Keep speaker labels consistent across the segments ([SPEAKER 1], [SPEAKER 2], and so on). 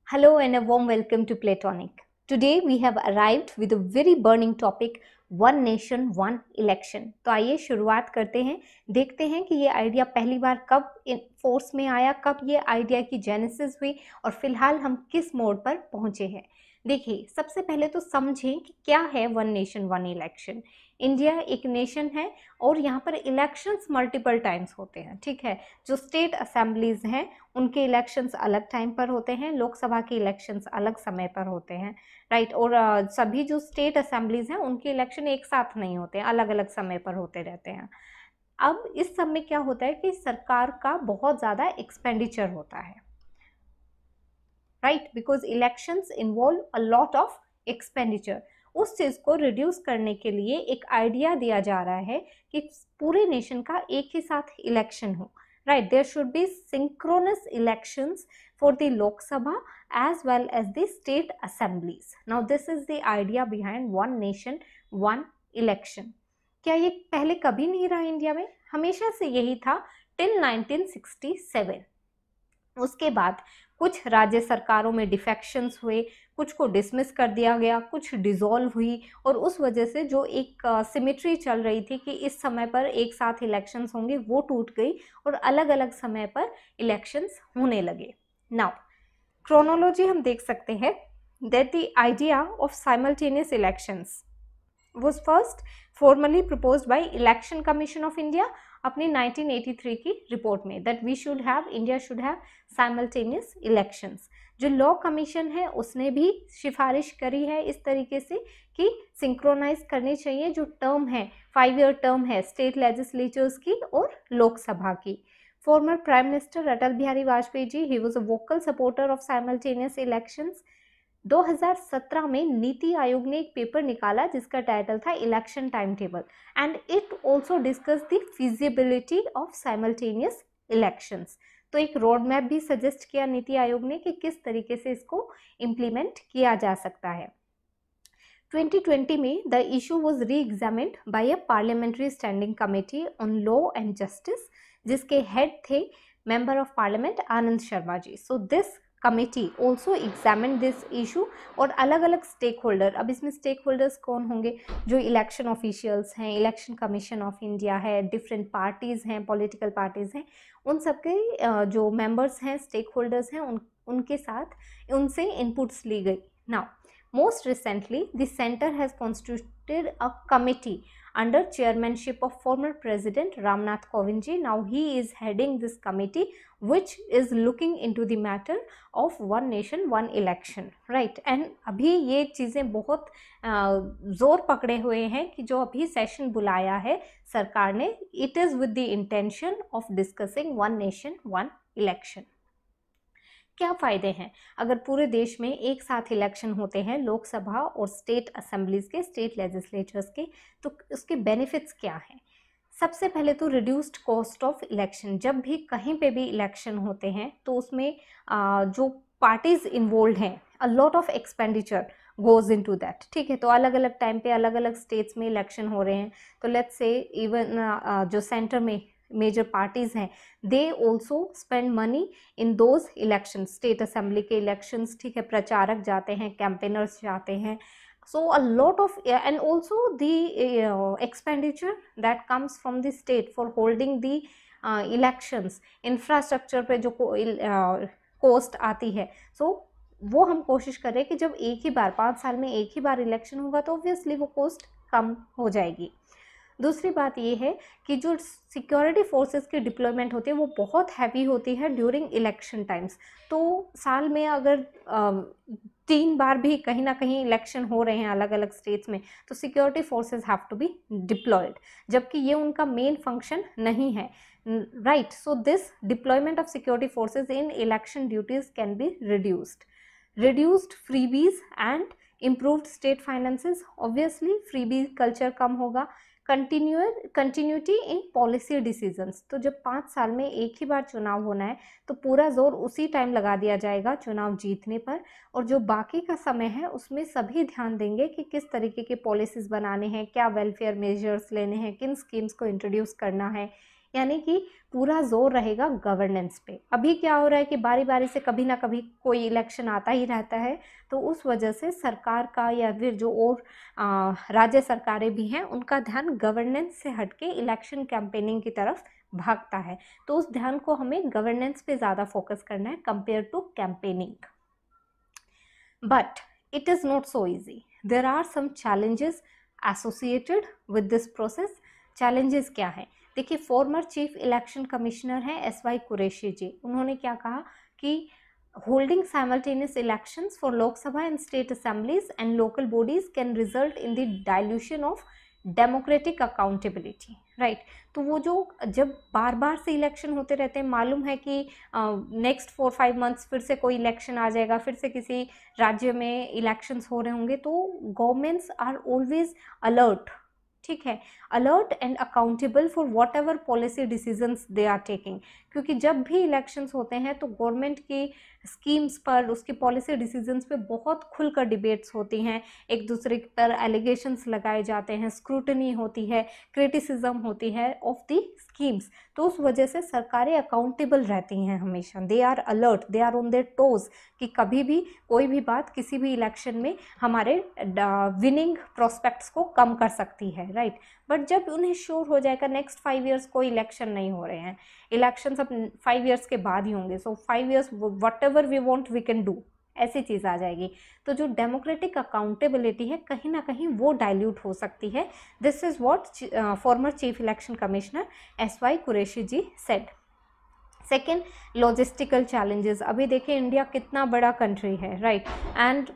[SPEAKER 1] Hello and a warm welcome to Platonic. Today we have arrived with a very burning topic, one nation one election. तो आइए शुरुआत करते हैं, देखते हैं कि ये आइडिया पहली बार कब फोर्स में आया, कब ये आइडिया की जेनेसिस हुई और फिलहाल हम किस मोड पर पहुंचे हैं। देखिए, सबसे पहले तो समझें कि क्या है one nation one election. India एक नेशन है और यहाँ पर इलेक्शंस मल्टीपल टाइम्स होते हैं, ठीक है। जो स्टेट असेंबलीज हैं उनके इलेक्शंस अलग टाइम पर होते हैं, लोकसभा के इलेक्शंस अलग समय पर होते हैं, राइट। और सभी जो स्टेट असेंबलीज हैं उनके इलेक्शन एक साथ नहीं होते, अलग अलग समय पर होते रहते हैं। अब इस सब में क्या होता है कि सरकार का बहुत ज़्यादा एक्सपेंडिचर होता है, right, because elections involve a lot of expenditure. उस चीज़ को रिड्यूस करने के लिए एक आइडिया दिया जा रहा है कि पूरे नेशन का एक ही साथ इलेक्शन हो, right? There should be synchronous elections for the Lok Sabha as well as the state assemblies. Now this is the idea behind one nation one election. क्या ये पहले कभी नहीं रहा इंडिया में? हमेशा से यही था टिल 1967। उसके बाद कुछ राज्य सरकारों में डिफेक्शंस हुए, कुछ को डिसमिस कर दिया गया, कुछ डिसॉल्व हुई और उस वजह से जो एक सिमेट्री चल रही थी कि इस समय पर एक साथ इलेक्शंस होंगे वो टूट गई और अलग अलग समय पर इलेक्शंस होने लगे। नाउ क्रोनोलॉजी हम देख सकते हैं that the idea of simultaneous elections was first formally proposed by Election Commission of India अपनी 1983 की रिपोर्ट में, that we should have, India should have simultaneous elections। जो लॉ कमीशन है उसने भी सिफारिश करी है इस तरीके से कि सिंक्रोनाइज करनी चाहिए जो टर्म है, 5-year टर्म है स्टेट लेजिस्लेचर्स की और लोकसभा की। Former prime minister Atal Bihari Vajpayee ji, he was a vocal supporter of simultaneous elections. 2017 में नीति आयोग ने एक पेपर निकाला जिसका टाइटल था election time table and it also discuss the feasibility of simultaneous elections. तो एक रोड मैप भी सजेस्ट किया नीति आयोग ने कि किस तरीके से इसको इम्प्लीमेंट किया जा सकता है। 2020 में the issue was re examined by a parliamentary standing committee on law and justice, जिसके हेड थे member of parliament Anand Sharma ji. So this committee also examine this issue और अलग अलग स्टेक होल्डर, अब इसमें स्टेक होल्डर्स कौन होंगे, जो इलेक्शन ऑफिशियल्स हैं, इलेक्शन कमीशन ऑफ इंडिया है, डिफरेंट पार्टीज़ हैं, पॉलिटिकल पार्टीज़ हैं, उन सबके जो मेंबर्स हैं, स्टेक होल्डर्स हैं, उनके साथ उनसे इनपुट्स ली गई। Now most recently the center has constituted a committee under chairmanship of former president Ramnath Kovind ji. Now he is heading this committee which is looking into the matter of one nation one election, right? and अभी ये चीज़ें बहुत जोर पकड़े हुए हैं कि जो अभी सेशन बुलाया है सरकार ने, it is with the intention of discussing one nation one election। क्या फ़ायदे हैं अगर पूरे देश में एक साथ इलेक्शन होते हैं लोकसभा और स्टेट असेंबलीज के, स्टेट लेजिस्लेचर्स के, तो उसके बेनिफिट्स क्या हैं? सबसे पहले तो रिड्यूस्ड कॉस्ट ऑफ इलेक्शन। जब भी कहीं पे भी इलेक्शन होते हैं तो उसमें जो पार्टीज इन्वॉल्व हैं, a lot of expenditure goes into that, ठीक है। तो अलग अलग टाइम पे अलग अलग स्टेट्स में इलेक्शन हो रहे हैं, तो लेट्स से इवन जो सेंटर में मेजर पार्टीज हैं, they also spend money in those election, state assembly के इलेक्शंस, ठीक है। प्रचारक जाते हैं, कैंपेनर्स जाते हैं, so a lot of, and also the expenditure that comes from the state for holding the elections, infrastructure पे जो कॉस्ट आती है, सो वो हम कोशिश करें कि जब एक ही बार 5 साल में एक ही बार इलेक्शन होगा तो ऑब्वियसली वो कॉस्ट कम हो जाएगी। दूसरी बात ये है कि जो सिक्योरिटी फोर्सेस की डिप्लॉयमेंट होती है वो बहुत हैवी होती है ड्यूरिंग इलेक्शन टाइम्स। तो साल में अगर 3 बार भी कहीं ना कहीं इलेक्शन हो रहे हैं अलग अलग स्टेट्स में, तो security forces have to be deployed, जबकि ये उनका मेन फंक्शन नहीं है, right. So this deployment of security forces in election duties can be reduced freebies and improved state finances, obviously freebie culture कम होगा, कंटिन्यूटी इन पॉलिसी डिसीजंस। तो जब 5 साल में एक ही बार चुनाव होना है तो पूरा जोर उसी टाइम लगा दिया जाएगा चुनाव जीतने पर, और जो बाकी का समय है उसमें सभी ध्यान देंगे कि किस तरीके के पॉलिसीज बनाने हैं, क्या वेलफेयर मेजर्स लेने हैं, किन स्कीम्स को इंट्रोड्यूस करना है, यानी कि पूरा जोर रहेगा गवर्नेंस पे। अभी क्या हो रहा है कि बारी बारी से कभी ना कभी कोई इलेक्शन आता ही रहता है, तो उस वजह से सरकार का या फिर जो और राज्य सरकारें भी हैं उनका ध्यान गवर्नेंस से हटके इलेक्शन कैंपेनिंग की तरफ भागता है। तो उस ध्यान को हमें गवर्नेंस पे ज़्यादा फोकस करना है compare to campaigning. But it is not so easy. There are some challenges associated with this process. Challenges क्या है? देखिए, फॉर्मर चीफ इलेक्शन कमिश्नर हैं SY कुरैशी जी, उन्होंने क्या कहा कि holding simultaneous elections for Lok Sabha and state assemblies and local bodies can result in the dilution of democratic accountability, right. तो वो जो जब बार बार से इलेक्शन होते रहते हैं, मालूम है कि नेक्स्ट 4-5 मंथ्स फिर से कोई इलेक्शन आ जाएगा, फिर से किसी राज्य में इलेक्शंस हो रहे होंगे, तो गवर्नमेंट्स आर ऑलवेज अलर्ट, ठीक है, alert and accountable for whatever policy decisions they are taking. क्योंकि जब भी इलेक्शंस होते हैं तो गवर्नमेंट की स्कीम्स पर, उसकी पॉलिसी डिसीजंस पे बहुत खुलकर डिबेट्स होती हैं, एक दूसरे पर एलिगेशंस लगाए जाते हैं, स्क्रूटनी होती है, क्रिटिसिज्म होती है ऑफ द स्कीम्स। तो उस वजह से सरकारें अकाउंटेबल रहती हैं हमेशा, they are alert, they are on their toes कि कभी भी कोई भी बात किसी भी इलेक्शन में हमारे विनिंग प्रोस्पेक्ट्स को कम कर सकती है, राइट। बट जब उन्हें श्योर हो जाएगा नेक्स्ट 5 ईयर्स कोई इलेक्शन नहीं हो रहे हैं, इलेक्शन अब 5 ईयर्स के बाद ही होंगे, so 5 years whatever we want we can do, ऐसी चीज़ आ जाएगी। तो जो डेमोक्रेटिक अकाउंटेबिलिटी है कहीं ना कहीं वो डाइल्यूट हो सकती है। This is what former chief election commissioner SY Qureshi ji said. Second, logistical challenges. अभी देखिए इंडिया कितना बड़ा कंट्री है, राइट, एंड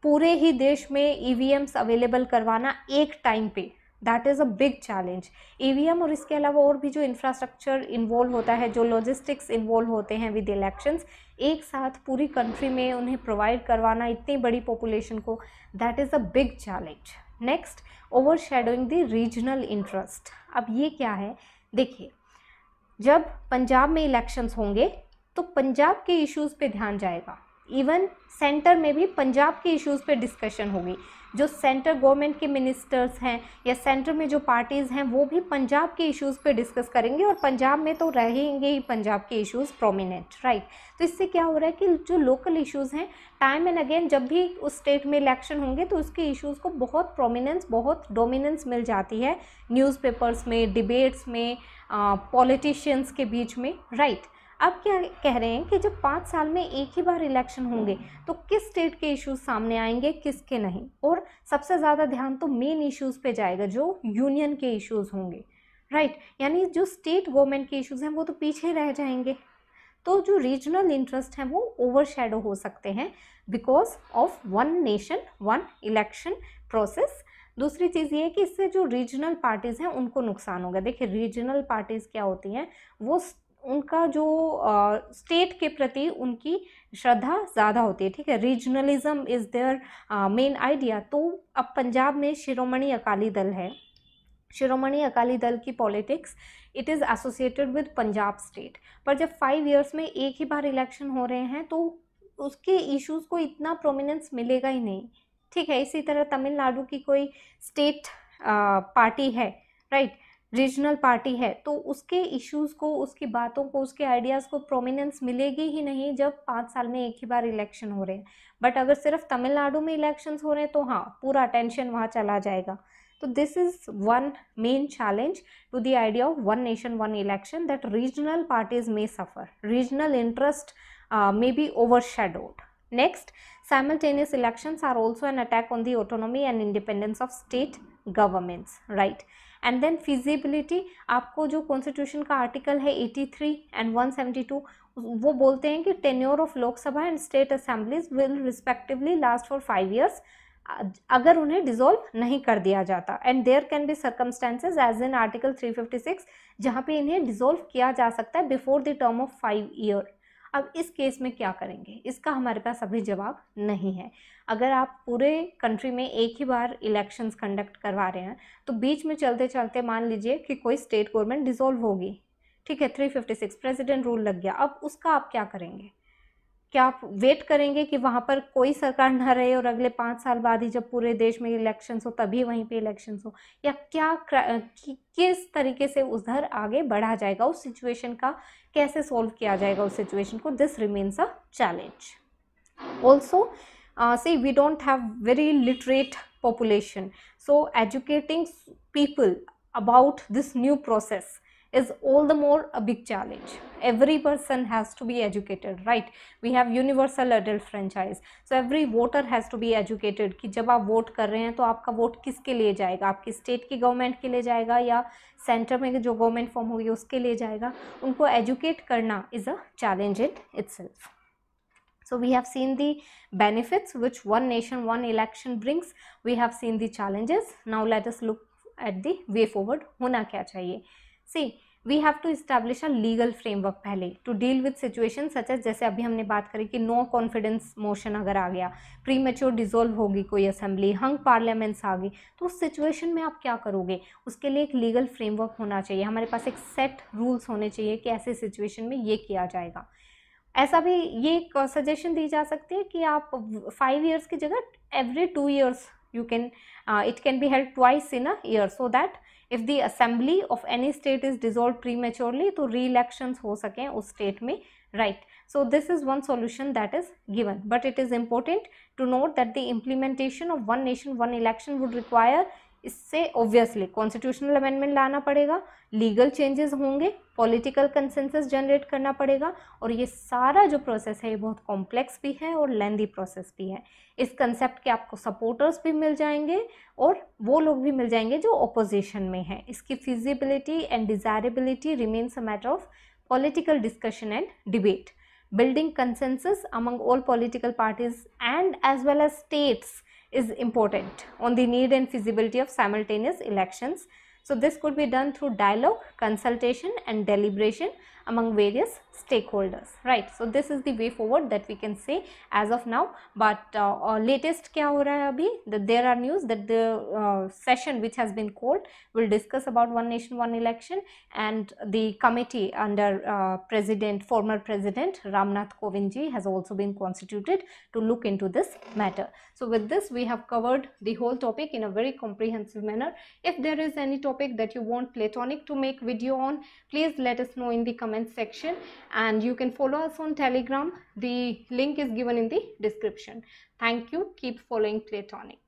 [SPEAKER 1] पूरे ही देश में EVMs अवेलेबल करवाना एक टाइम पे, that is a big challenge. EVM और इसके अलावा और भी जो इंफ्रास्ट्रक्चर इन्वॉल्व होता है, जो लॉजिस्टिक्स इन्वॉल्व होते हैं विद इलेक्शंस, एक साथ पूरी कंट्री में उन्हें प्रोवाइड करवाना इतनी बड़ी पॉपुलेशन को, that is a big challenge. Next, over shadowing the regional interest. अब ये क्या है, देखिए जब पंजाब में इलेक्शंस होंगे तो पंजाब के इश्यूज़ पे ध्यान जाएगा, इवन सेंटर में भी पंजाब के इश्यूज़ पे डिस्कशन होगी। जो सेंटर गवर्नमेंट के मिनिस्टर्स हैं या सेंटर में जो पार्टीज़ हैं वो भी पंजाब के इश्यूज़ पे डिस्कस करेंगे, और पंजाब में तो रहेंगे ही पंजाब के इश्यूज़ प्रोमिनेंट, राइट। तो इससे क्या हो रहा है कि जो लोकल इश्यूज़ हैं, टाइम एंड अगेन जब भी उस स्टेट में इलेक्शन होंगे तो उसके इश्यूज़ को बहुत प्रोमिनेंस, बहुत डोमिनेंस मिल जाती है न्यूज़पेपर्स में, डिबेट्स में, पॉलिटिशियंस के बीच में, राइट। अब क्या कह रहे हैं कि जब 5 साल में एक ही बार इलेक्शन होंगे तो किस स्टेट के इश्यूज सामने आएंगे, किसके नहीं, और सबसे ज़्यादा ध्यान तो मेन इश्यूज पे जाएगा जो यूनियन के इश्यूज होंगे, राइट। यानी जो स्टेट गवर्नमेंट के इश्यूज हैं वो तो पीछे रह जाएंगे। तो जो रीजनल इंटरेस्ट हैं वो ओवरशैडो हो सकते हैं because of one nation one election process. दूसरी चीज़ ये है कि इससे जो रीजनल पार्टीज़ हैं उनको नुकसान होगा। देखिए रीजनल पार्टीज़ क्या होती हैं, वो उनका जो स्टेट के प्रति उनकी श्रद्धा ज़्यादा होती है, ठीक है, regionalism is their main idea. तो अब पंजाब में शिरोमणि अकाली दल है, शिरोमणि अकाली दल की politics it is associated with Punjab state, पर जब 5 ईयर्स में एक ही बार इलेक्शन हो रहे हैं तो उसके इश्यूज़ को इतना प्रोमिनेंस मिलेगा ही नहीं, ठीक है। इसी तरह तमिलनाडु की कोई स्टेट पार्टी है, राइट, रीजनल पार्टी है, तो उसके इश्यूज़ को, उसकी बातों को, उसके आइडियाज़ को प्रोमिनेंस मिलेगी ही नहीं जब 5 साल में एक ही बार इलेक्शन हो रहे हैं। बट अगर सिर्फ तमिलनाडु में इलेक्शंस हो रहे हैं तो हाँ, पूरा अटेंशन वहाँ चला जाएगा। तो this is one main challenge to the idea of one nation one election, that regional parties may suffer, regional interest may be overshadowed. Next, simultaneous elections are also an attack on the autonomy and independence of state governments, right? And then feasibility, आपको जो constitution का article है 83 and 172 वो बोलते हैं कि tenure of Lok Sabha and state assemblies will respectively last for 5 years अगर उन्हें डिसॉल्व नहीं कर दिया जाता, and there can be circumstances as in article 356 जहाँ पे इन्हें डिसॉल्व किया जा सकता है before the term of 5 year। अब इस केस में क्या करेंगे, इसका हमारे पास अभी जवाब नहीं है। अगर आप पूरे कंट्री में एक ही बार इलेक्शंस कंडक्ट करवा रहे हैं तो बीच में चलते चलते मान लीजिए कि कोई स्टेट गवर्नमेंट डिसॉल्व होगी, ठीक है, 356 प्रेसिडेंट रूल लग गया, अब उसका आप क्या करेंगे, क्या आप वेट करेंगे कि वहां पर कोई सरकार ना रहे और अगले 5 साल बाद ही जब पूरे देश में इलेक्शंस हो तभी वहीं पे इलेक्शंस हो, या क्या किस तरीके से उधर आगे बढ़ा जाएगा, उस सिचुएशन का कैसे सॉल्व किया जाएगा उस सिचुएशन को, this remains a challenge. Also, see, we don't have very literate population, so educating people about this new process is all the more a big challenge. Every person has to be educated, right? We have universal adult franchise, so every voter has to be educated कि जब आप vote कर रहे हैं तो आपका vote किसके लिए जाएगा, आपकी स्टेट की गवर्नमेंट के लिए जाएगा या सेंटर में जो गवर्नमेंट फॉर्म होगी उसके लिए जाएगा. उनको एजुकेट करना is a challenge in itself. So we have seen the benefits which one nation, one election brings. We have seen the challenges. Now let us look at the way forward. होना क्या चाहिए? See, we have to establish a legal framework पहले to deal with situations such as, जैसे अभी हमने बात करी कि no confidence motion अगर आ गया, premature dissolve होगी कोई assembly, hung parliaments आ गई, तो उस situation में आप क्या करोगे? उसके लिए एक legal framework होना चाहिए. हमारे पास एक set rules होने चाहिए कि ऐसे situation में ये किया जाएगा. ऐसा भी ये एक सजेशन दी जा सकती है कि आप 5 years की जगह every 2 years you can it can be held twice in a year, so that if the assembly of any state is dissolved prematurely तो re-elections हो सकें उस state में, right? So this is one solution that is given, but it is important to note that the implementation of one nation one election would require, इससे obviously constitutional amendment लाना पड़ेगा, legal changes होंगे, political consensus generate करना पड़ेगा, और ये सारा जो प्रोसेस है ये बहुत कॉम्प्लेक्स भी है और लेंदी प्रोसेस भी है. इस कंसेप्ट के आपको सपोर्टर्स भी मिल जाएंगे और वो लोग भी मिल जाएंगे जो ऑपोजिशन में है. इसकी feasibility and desirability remains a matter of political discussion and debate. Building consensus among all political parties and as well as states is important on the need and feasibility of simultaneous elections. So this could be done through dialogue, consultation and deliberation among various stakeholders, right? So this is the way forward that we can say as of now. But latest क्या हो रहा है अभी, that there are news that the session which has been called will discuss about one nation one election, and the committee under former president Ramnath Kovind ji has also been constituted to look into this matter. So with this we have covered the whole topic in a very comprehensive manner. If there is any topic that you want Platonic to make video on, please let us know in the comment section, and you can follow us on Telegram. The link is given in the description. Thank you. Keep following Platonic.